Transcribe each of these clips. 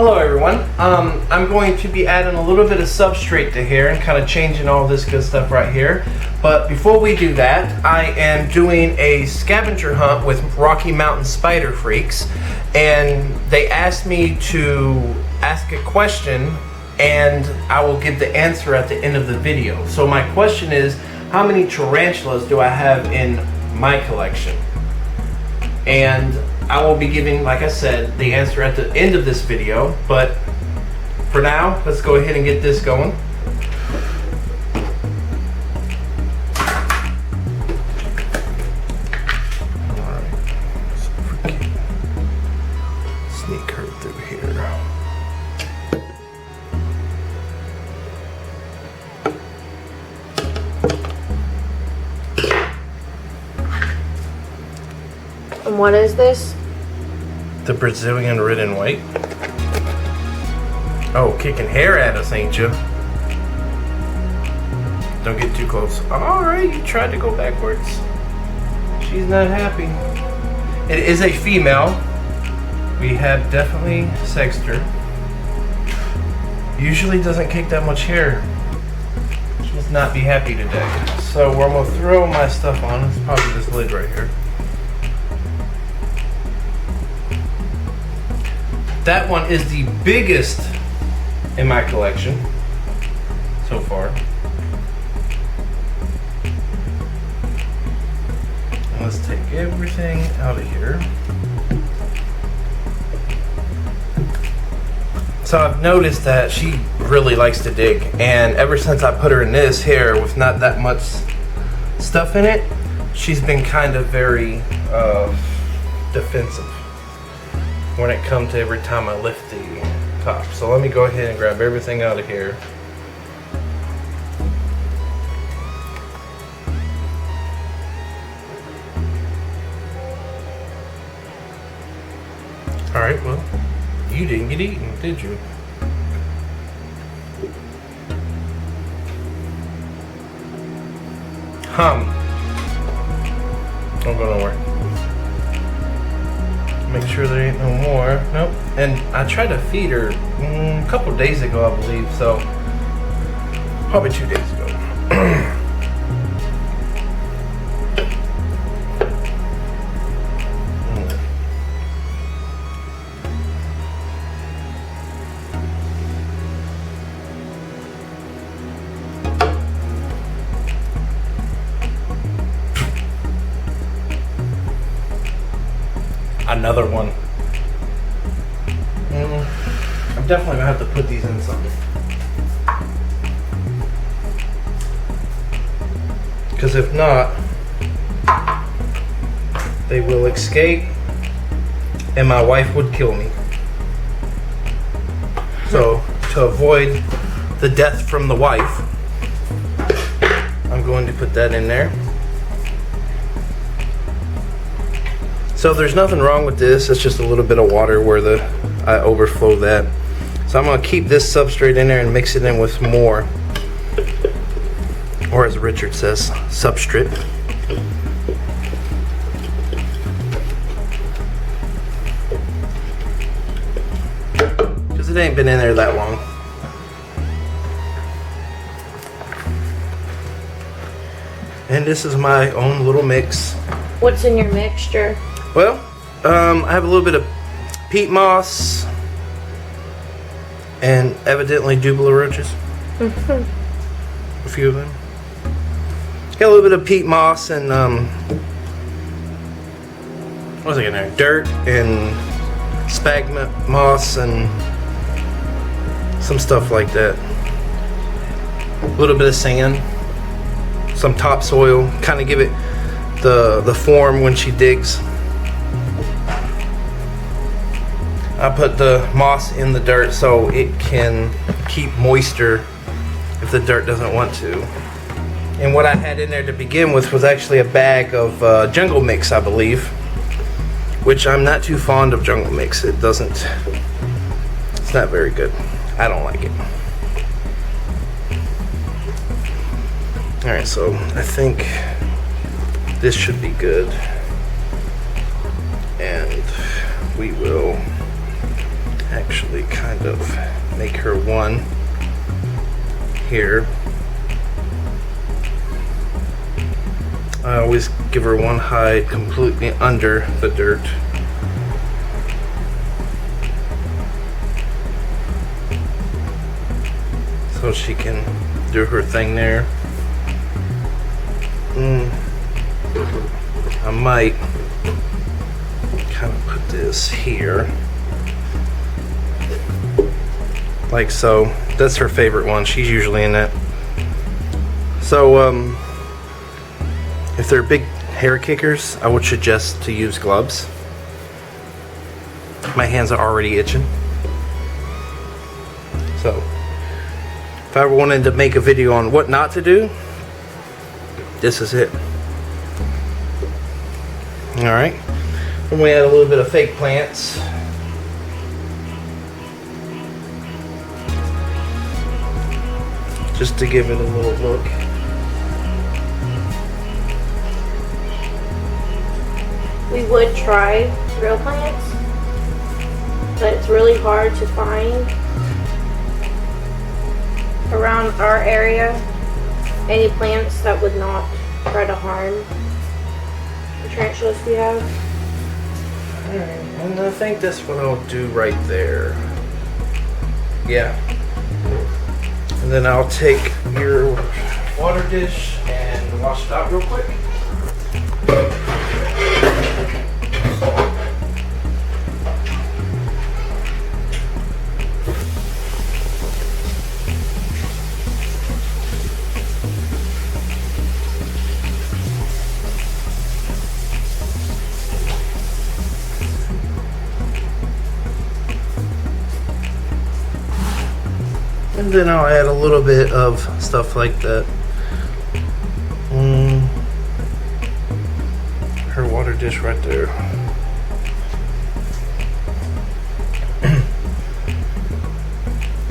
Hello everyone. I'm going to be adding a little bit of substrate to here and kind of changing all this good stuff right here. But before we do that, I am doing a scavenger hunt with Rocky Mountain spider freaks, and they asked me to ask a question and I will give the answer at the end of the video. So my question is, how many tarantulas do I have in my collection? And I will be giving, like I said, the answer at the end of this video, but for now, let's go ahead and get this going. Alright, so if we can sneak her through here. And what is this? The Brazilian red and white. Oh, kicking hair at us, ain't you? Don't get too close. Alright, you tried to go backwards. She's not happy. It is a female. We have definitely sexed her. Usually doesn't kick that much hair. She must not be happy today. So I'm gonna throw my stuff on. It's probably this lid right here. That one is the biggest in my collection so far. And let's take everything out of here. So I've noticed that she really likes to dig, and ever since I put her in this here with not that much stuff in it, she's been kind of very defensive when it comes to every time I lift the top. So let me go ahead and grab everything out of here. Alright, well, you didn't get eaten, did you? Don't go nowhere. Make sure there ain't no more. Nope. And I tried to feed her a couple days ago, I believe. So probably 2 days ago. Another one. I'm definitely gonna have to put these in something, because if not, they will escape and my wife would kill me. So to avoid the death from the wife, I'm going to put that in there. So there's nothing wrong with this, it's just a little bit of water where I overflow that. So I'm gonna keep this substrate in there and mix it in with more, or as Richard says, substrate. Because it ain't been in there that long. And this is my own little mix. What's in your mixture? Well, I have a little bit of peat moss and evidently dubula roaches. A few of them. Got a little bit of peat moss and what was I in there? Dirt and sphagnum moss and some stuff like that. A little bit of sand, some topsoil, kind of give it the form when she digs. I put the moss in the dirt so it can keep moisture if the dirt doesn't want to. And what I had in there to begin with was actually a bag of jungle mix, I believe, which I'm not too fond of jungle mix. It's not very good. I don't like it. Alright, so I think this should be good. And we will actually kind of make her one here. I always give her one hide completely under the dirt. So she can do her thing there. I might kind of put this here. Like so. That's her favorite one. She's usually in that. So, if they're big hair kickers, I would suggest to use gloves. My hands are already itching. So, if I ever wanted to make a video on what not to do, this is it. Alright. Then we add a little bit of fake plants. Just to give it a little look. We would try real plants, but it's really hard to find around our area any plants that would not try to harm the tarantulas we have. Alright, and I think that's what I'll do right there. Yeah. And then I'll take your water dish and wash it out real quick. And then I'll add a little bit of stuff like that. Her water dish right there.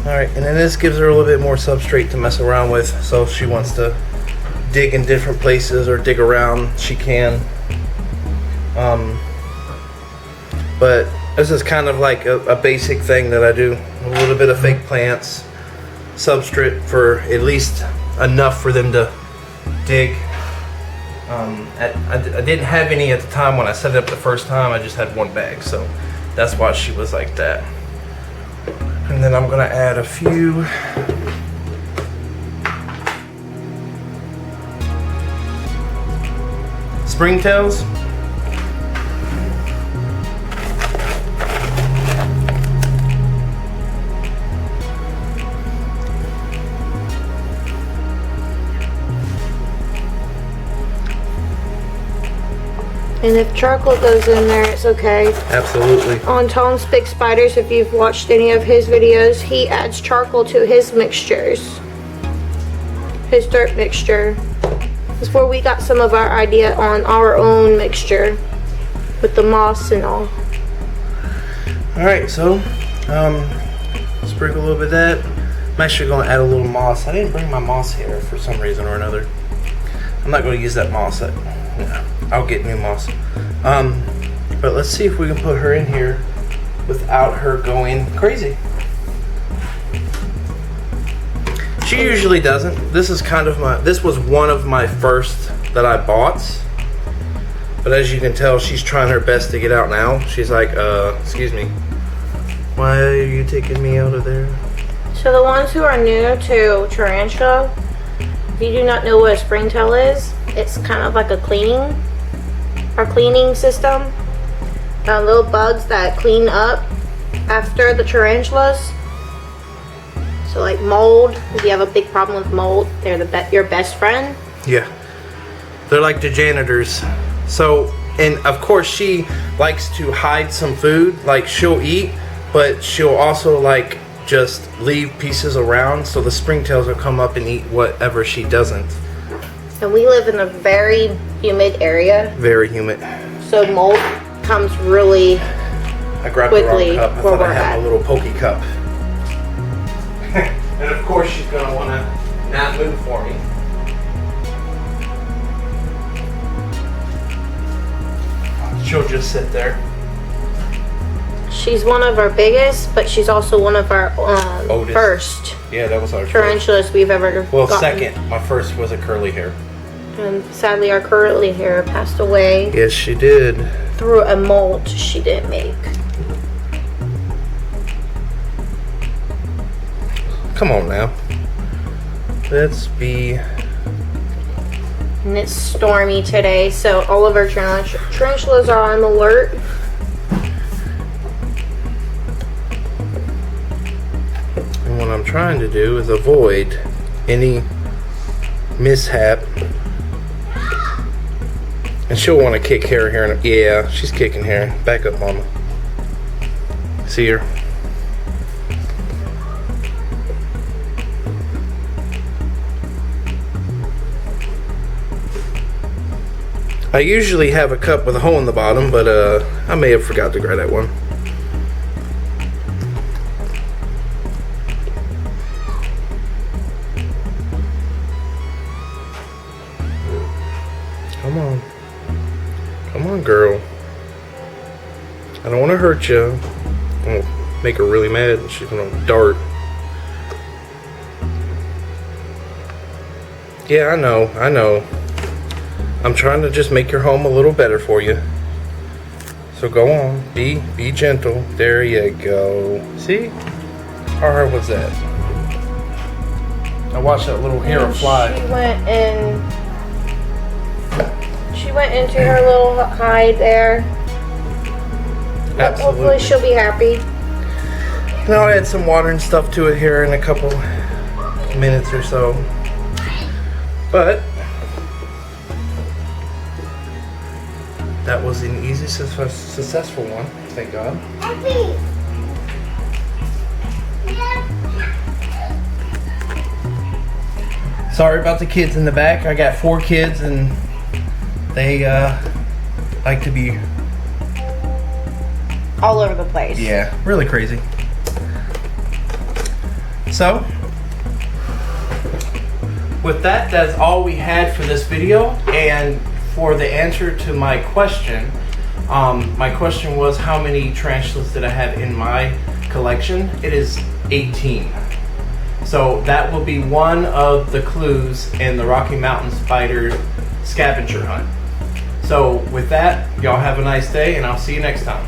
Alright, and then this gives her a little bit more substrate to mess around with. So if she wants to dig in different places or dig around, she can. But this is kind of like a basic thing that I do. A little bit of fake plants. Substrate for at least enough for them to dig. I didn't have any at the time when I set it up the first time. I just had one bag, so that's why she was like that. And then I'm gonna add a few springtails. And if charcoal goes in there, it's okay. Absolutely. On Tom's Big Spiders, if you've watched any of his videos, he adds charcoal to his mixtures. His dirt mixture. That's where we got some of our idea on our own mixture. With the moss and all. Alright, so sprinkle a little bit of that. I'm actually going to add a little moss. I didn't bring my moss here for some reason or another. I'm not going to use that moss. I'll get new moss. But let's see if we can put her in here without her going crazy. She usually doesn't. This is kind of this was one of my first that I bought. But as you can tell, she's trying her best to get out now. She's like, excuse me. Why are you taking me out of there? So the ones who are new to tarantula, if you do not know what a springtail is, it's kind of like a cleaning system. Little bugs that clean up after the tarantulas. So like mold, if you have a big problem with mold, they're your best friend. Yeah, they're like the janitors. So, and of course she likes to hide some food, like she'll eat, but she'll also like just leave pieces around, so the springtails will come up and eat whatever she doesn't. And we live in a very humid area. Very humid. So mold comes really I grabbed quickly the wrong cup. I thought I had a little pokey cup. And of course she's gonna wanna not move for me. She'll just sit there. She's one of our biggest, but she's also one of our Oldest. first Yeah, that was our first. tarantulas we've ever Well, gotten. second. My first was a curly hair. And sadly, our curly hair passed away Yes, she did. through a molt she didn't make. Come on now. Let's be... And it's stormy today, so all of our tarantulas are on alert. And what I'm trying to do is avoid any mishap. And she'll want to kick hair here. Yeah, she's kicking hair. Back up, mama. See her? I usually have a cup with a hole in the bottom, but I may have forgot to grab that one. Come on. Come on, girl. I don't want to hurt you. I'm going to make her really mad and she's going to dart. Yeah, I know. I'm trying to just make your home a little better for you. So go on, be gentle. There you go. See? How hard was that? I watched that little hair fly. She went into her little hide there. Absolutely. Hopefully she'll be happy. And I'll add some water and stuff to it here in a couple minutes or so. But that was an easy, successful one, thank God. Sorry about the kids in the back. I got 4 kids and they like to be all over the place. Yeah, really crazy. So, with that, that's all we had for this video. And for the answer to my question was how many tarantulas did I have in my collection? It is 18. So that will be one of the clues in the Rocky Mountain Spider scavenger hunt. So with that, y'all have a nice day and I'll see you next time.